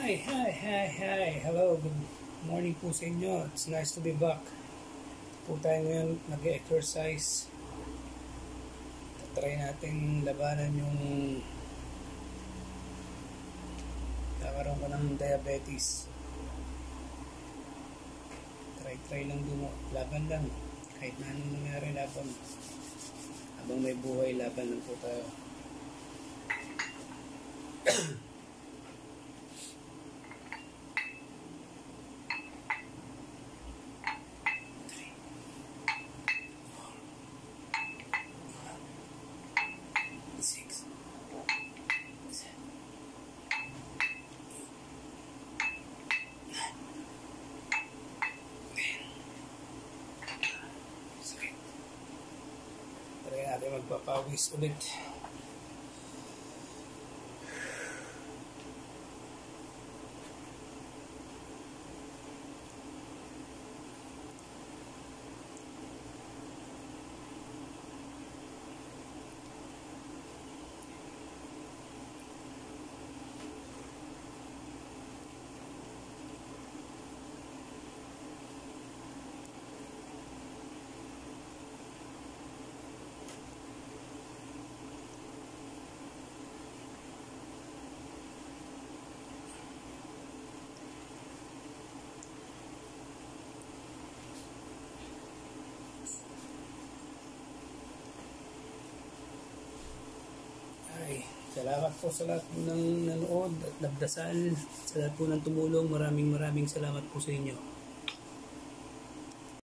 Hi. Hello, good morning po sa inyo. It's nice to be back. Po tayo ngayon nag-exercise. Try natin labanan yung nakaroon ko ng diabetes. Try lang dun. Laban lang. Kahit na anong nangyari, laban. Habang may buhay, laban lang po tayo. Try natin magpapawis ulit. Salamat po sa lahat ng nanood at nagdasal, sa lahat po ng tumulong. Maraming salamat po sa inyo.